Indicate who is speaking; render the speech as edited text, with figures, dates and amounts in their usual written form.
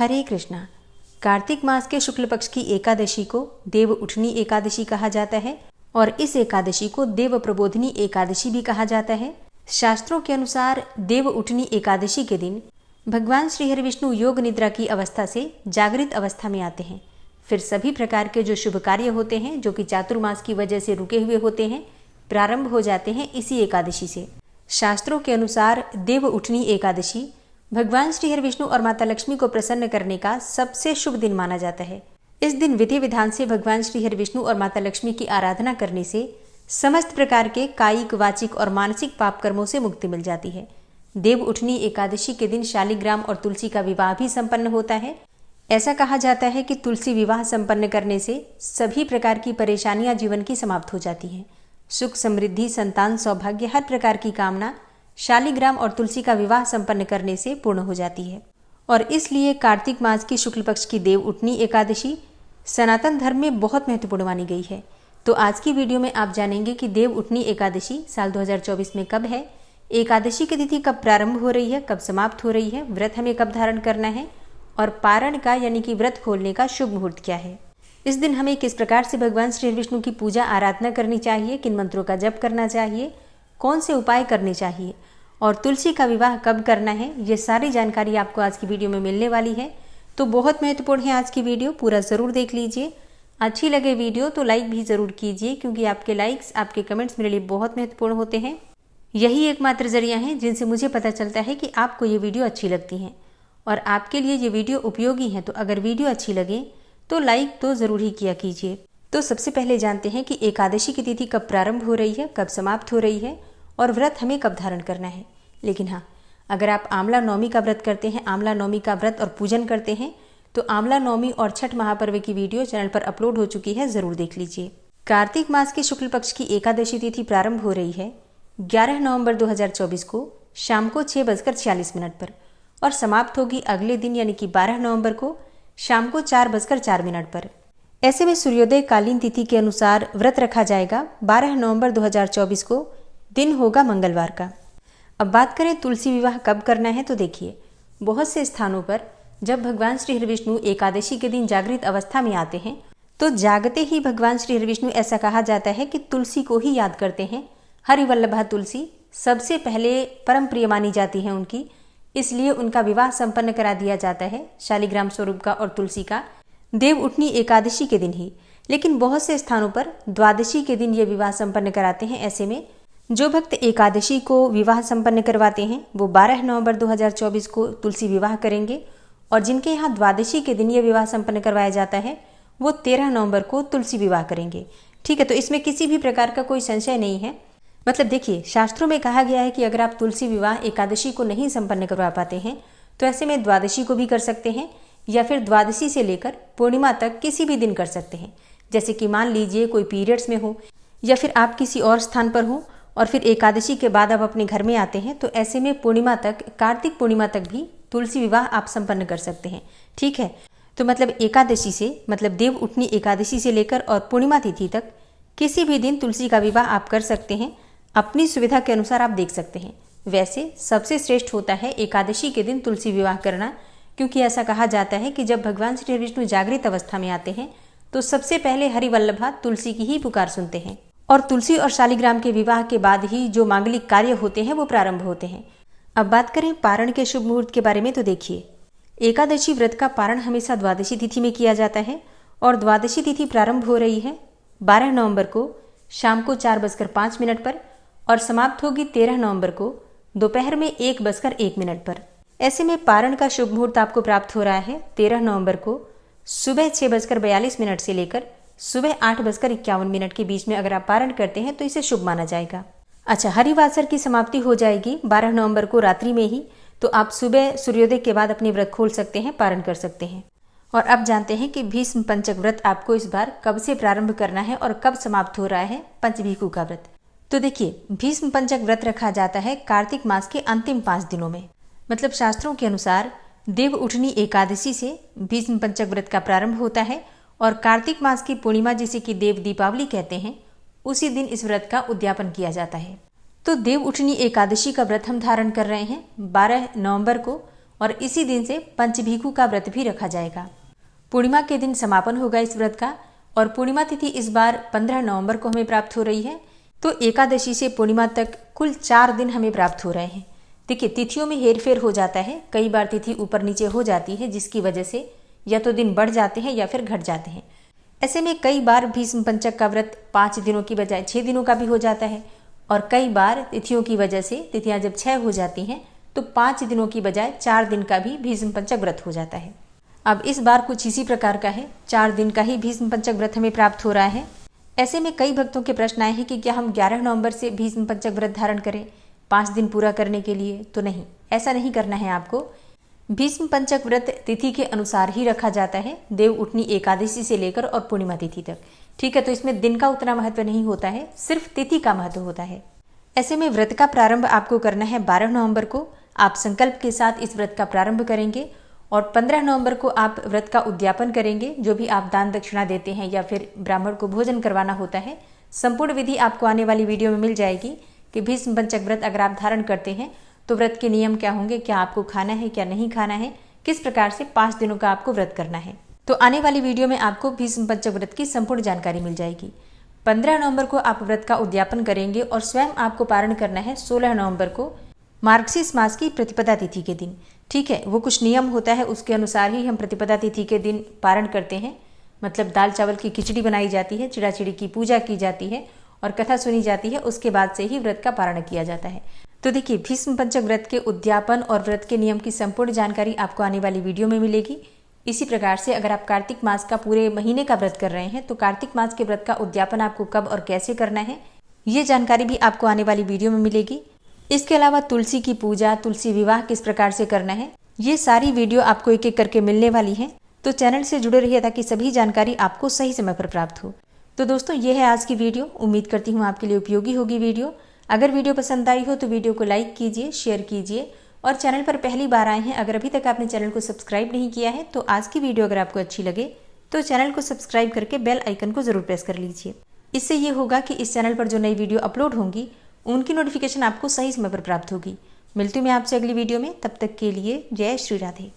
Speaker 1: हरे कृष्णा। कार्तिक मास के शुक्ल पक्ष की एकादशी को देव उठनी एकादशी कहा जाता है और इस एकादशी को देव प्रबोधिनी एकादशी भी कहा जाता है। शास्त्रों के अनुसार देव उठनी एकादशी के दिन भगवान श्री हरि विष्णु योग निद्रा की अवस्था से जागृत अवस्था में आते हैं। फिर सभी प्रकार के जो शुभ कार्य होते हैं जो कि चातुर्मास की वजह से रुके हुए होते हैं प्रारंभ हो जाते हैं इसी एकादशी से। शास्त्रों के अनुसार देव उठनी एकादशी भगवान श्री हरि विष्णु और माता लक्ष्मी को प्रसन्न करने का सबसे शुभ दिन माना जाता है। इस दिन विधि विधान से भगवान श्री हरि विष्णु और माता लक्ष्मी की आराधना करने से समस्त प्रकार के कायिक, वाचिक और मानसिक पाप कर्मों से मुक्ति मिल जाती है। देव उठनी एकादशी के दिन शालिग्राम और तुलसी का विवाह भी संपन्न होता है। ऐसा कहा जाता है कि तुलसी विवाह संपन्न करने से सभी प्रकार की परेशानियां जीवन की समाप्त हो जाती हैं। सुख, समृद्धि, संतान, सौभाग्य, हर प्रकार की कामना शालिग्राम और तुलसी का विवाह संपन्न करने से पूर्ण हो जाती है। और इसलिए कार्तिक मास की शुक्ल पक्ष की देव उठनी एकादशी सनातन धर्म में बहुत महत्वपूर्ण मानी गई है। तो आज की वीडियो में आप जानेंगे कि देव उठनी एकादशी साल 2024 में कब है, एकादशी की तिथि कब प्रारंभ हो रही है, कब समाप्त हो रही है, व्रत हमें कब धारण करना है और पारण का यानी कि व्रत खोलने का शुभ मुहूर्त क्या है। इस दिन हमें किस प्रकार से भगवान श्री विष्णु की पूजा आराधना करनी चाहिए, किन मंत्रों का जप करना चाहिए, कौन से उपाय करने चाहिए और तुलसी का विवाह कब करना है, ये सारी जानकारी आपको आज की वीडियो में मिलने वाली है। तो बहुत महत्वपूर्ण है आज की वीडियो, पूरा ज़रूर देख लीजिए। अच्छी लगे वीडियो तो लाइक भी ज़रूर कीजिए क्योंकि आपके लाइक्स, आपके कमेंट्स मेरे लिए बहुत महत्वपूर्ण होते हैं। यही एकमात्र जरिया है जिनसे मुझे पता चलता है कि आपको ये वीडियो अच्छी लगती हैं और आपके लिए ये वीडियो उपयोगी है। तो अगर वीडियो अच्छी लगे तो लाइक तो ज़रूर ही किया कीजिए। तो सबसे पहले जानते हैं कि एकादशी की तिथि कब प्रारंभ हो रही है, कब समाप्त हो रही है और व्रत हमें कब धारण करना है। लेकिन हाँ, अगर आप आंवला नवमी का व्रत करते हैं, आंवला नवमी का व्रत और पूजन करते हैं तो आंवला नवमी और छठ महापर्व की वीडियो चैनल पर अपलोड हो चुकी है, ज़रूर देख लीजिए। कार्तिक मास के शुक्ल पक्ष की एकादशी तिथि प्रारंभ हो रही है 11 नवंबर 2024 को शाम को 6:46 पर और समाप्त होगी अगले दिन यानी कि 12 नवंबर को शाम को 4:04 पर। ऐसे में सूर्योदय कालीन तिथि के अनुसार व्रत रखा जाएगा 12 नवंबर 2024 को, दिन होगा मंगलवार का। अब बात करें तुलसी विवाह कब करना है तो देखिए, बहुत से स्थानों पर जब भगवान श्री हरि विष्णु एकादशी के दिन जागृत अवस्था में आते हैं तो जागते ही भगवान श्री हरि विष्णु ऐसा कहा जाता है कि तुलसी को ही याद करते हैं। हरिवल्लभा तुलसी सबसे पहले परम प्रिय मानी जाती है उनकी, इसलिए उनका विवाह संपन्न करा दिया जाता है शालिग्राम स्वरूप का और तुलसी का देव उठनी एकादशी के दिन ही। लेकिन बहुत से स्थानों पर द्वादशी के दिन ये विवाह संपन्न कराते हैं। ऐसे में जो भक्त एकादशी को विवाह संपन्न करवाते हैं वो 12 नवंबर 2024 को तुलसी विवाह करेंगे और जिनके यहाँ द्वादशी के दिन ये विवाह संपन्न करवाया जाता है वो 13 नवंबर को तुलसी विवाह करेंगे। ठीक है, तो इसमें किसी भी प्रकार का कोई संशय नहीं है। मतलब देखिए, शास्त्रों में कहा गया है कि अगर आप तुलसी विवाह एकादशी को नहीं संपन्न करवा पाते हैं तो ऐसे में द्वादशी को भी कर सकते हैं या फिर द्वादशी से लेकर पूर्णिमा तक किसी भी दिन कर सकते हैं। जैसे कि मान लीजिए कोई पीरियड्स में हो या फिर आप किसी और स्थान पर हो और फिर एकादशी के बाद आप अपने घर में आते हैं तो ऐसे में पूर्णिमा तक, कार्तिक पूर्णिमा तक भी तुलसी विवाह आप संपन्न कर सकते हैं। ठीक है, तो मतलब एकादशी से, मतलब देव उठनी एकादशी से लेकर और पूर्णिमा तिथि तक किसी भी दिन तुलसी का विवाह आप कर सकते हैं। अपनी सुविधा के अनुसार आप देख सकते हैं। वैसे सबसे श्रेष्ठ होता है एकादशी के दिन तुलसी विवाह करना, क्योंकि ऐसा कहा जाता है कि जब भगवान श्री विष्णु जागृत अवस्था में आते हैं तो सबसे पहले हरिवल्लभा तुलसी की ही पुकार सुनते हैं और तुलसी और शालिग्राम के विवाह के बाद ही जो मांगलिक कार्य होते हैं वो प्रारंभ होते हैं। अब बात करें पारण के शुभ मुहूर्त के बारे में तो देखिए, एकादशी व्रत का पारण हमेशा द्वादशी तिथि में किया जाता है और द्वादशी तिथि प्रारंभ हो रही है 12 नवंबर को शाम को 4:05 पर और समाप्त होगी 13 नवंबर को दोपहर में 1:01 पर। ऐसे में पारण का शुभ मुहूर्त आपको प्राप्त हो रहा है 13 नवंबर को सुबह 6:42 से लेकर सुबह 8:51 के बीच में। अगर आप पारण करते हैं तो इसे शुभ माना जाएगा। अच्छा, हरिवासर की समाप्ति हो जाएगी 12 नवंबर को रात्रि में ही, तो आप सुबह सूर्योदय के बाद अपनी व्रत खोल सकते हैं, पारण कर सकते हैं। और अब जानते हैं कि भीष्म पंचक व्रत आपको इस बार कब से प्रारंभ करना है और कब समाप्त हो रहा है पंचभीखु का व्रत। तो देखिए, भीष्म पंचक व्रत रखा जाता है कार्तिक मास के अंतिम 5 दिनों में। मतलब शास्त्रों के अनुसार देव उठनी एकादशी से भीष्म पंचक व्रत का प्रारंभ होता है और कार्तिक मास की पूर्णिमा, जिसे कि देव दीपावली कहते हैं, उसी दिन इस व्रत का उद्यापन किया जाता है। तो देव उठनी एकादशी का व्रत हम धारण कर रहे हैं 12 नवंबर को और इसी दिन से पंचभीखु का व्रत भी रखा जाएगा। पूर्णिमा के दिन समापन होगा इस व्रत का और पूर्णिमा तिथि इस बार 15 नवंबर को हमें प्राप्त हो रही है। तो एकादशी से पूर्णिमा तक कुल 4 दिन हमें प्राप्त हो रहे हैं। देखिए, तिथियों में हेरफेर हो जाता है, कई बार तिथि ऊपर नीचे हो जाती है, जिसकी वजह से या तो दिन बढ़ जाते हैं या फिर घट जाते हैं। ऐसे में कई बार भीष्म पंचक का व्रत 5 दिनों की बजाय 6 दिनों का भी हो जाता है और कई बार तिथियों की वजह से तिथियां जब 6 हो जाती हैं तो 5 दिनों की बजाय 4 दिन का भी भीष्म पंचक व्रत हो जाता है। अब इस बार कुछ इसी प्रकार का है, 4 दिन का ही भीष्म पंचक व्रत हमें प्राप्त हो रहा है। ऐसे में कई भक्तों के प्रश्न आए हैं कि क्या हम 11 नवंबर से भीष्म पंचक व्रत धारण करें 5 दिन पूरा करने के लिए? तो नहीं, ऐसा नहीं करना है आपको। भीष्म पंचक व्रत तिथि के अनुसार ही रखा जाता है, देव उठनी एकादशी से लेकर और पूर्णिमा तिथि तक। ठीक है, तो इसमें दिन का उतना महत्व नहीं होता है, सिर्फ तिथि का महत्व होता है। ऐसे में व्रत का प्रारंभ आपको करना है 12 नवंबर को। आप संकल्प के साथ इस व्रत का प्रारंभ करेंगे और 15 नवंबर को आप व्रत का उद्यापन करेंगे। जो भी आप दान दक्षिणा देते हैं या फिर ब्राह्मण को भोजन करवाना होता है, संपूर्ण विधि आपको आने वाली वीडियो में मिल जाएगी कि भीष्म पंचक व्रत अगर आप धारण करते हैं तो व्रत के नियम क्या होंगे, क्या आपको खाना है, क्या नहीं खाना है, किस प्रकार से 5 दिनों का आपको व्रत करना है। तो आने वाली वीडियो में आपको भीष्म पंचक व्रत की संपूर्ण जानकारी मिल जाएगी। 15 नवंबर को आप व्रत का उद्यापन करेंगे और स्वयं आपको पारण करना है 16 नवंबर को मार्गशीर्ष मास की प्रतिपदा तिथि के दिन। ठीक है, वो कुछ नियम होता है, उसके अनुसार ही हम प्रतिपदा तिथि के दिन पारण करते हैं। मतलब दाल चावल की खिचड़ी बनाई जाती है, चिड़ाचिड़ी की पूजा की जाती है और कथा सुनी जाती है, उसके बाद से ही व्रत का पारण किया जाता है। तो देखिए, भीष्म पंचक व्रत के उद्यापन और व्रत के नियम की संपूर्ण जानकारी आपको आने वाली वीडियो में मिलेगी। इसी प्रकार से अगर आप कार्तिक मास का पूरे महीने का व्रत कर रहे हैं तो कार्तिक मास के व्रत का उद्यापन आपको कब और कैसे करना है, ये जानकारी भी आपको आने वाली वीडियो में मिलेगी। इसके अलावा तुलसी की पूजा, तुलसी विवाह किस प्रकार से करना है, ये सारी वीडियो आपको एक एक करके मिलने वाली है। तो चैनल से जुड़े रहिए ताकि सभी जानकारी आपको सही समय पर प्राप्त हो। तो दोस्तों, ये है आज की वीडियो। उम्मीद करती हूँ आपके लिए उपयोगी होगी वीडियो। अगर वीडियो पसंद आई हो तो वीडियो को लाइक कीजिए, शेयर कीजिए और चैनल पर पहली बार आए हैं, अगर अभी तक आपने चैनल को सब्सक्राइब नहीं किया है तो आज की वीडियो अगर आपको अच्छी लगे तो चैनल को सब्सक्राइब करके बेल आइकन को जरूर प्रेस कर लीजिए। इससे ये होगा कि इस चैनल पर जो नई वीडियो अपलोड होंगी उनकी नोटिफिकेशन आपको सही समय पर प्राप्त होगी। मिलती हूँ मैं आपसे अगली वीडियो में, तब तक के लिए जय श्री राधे।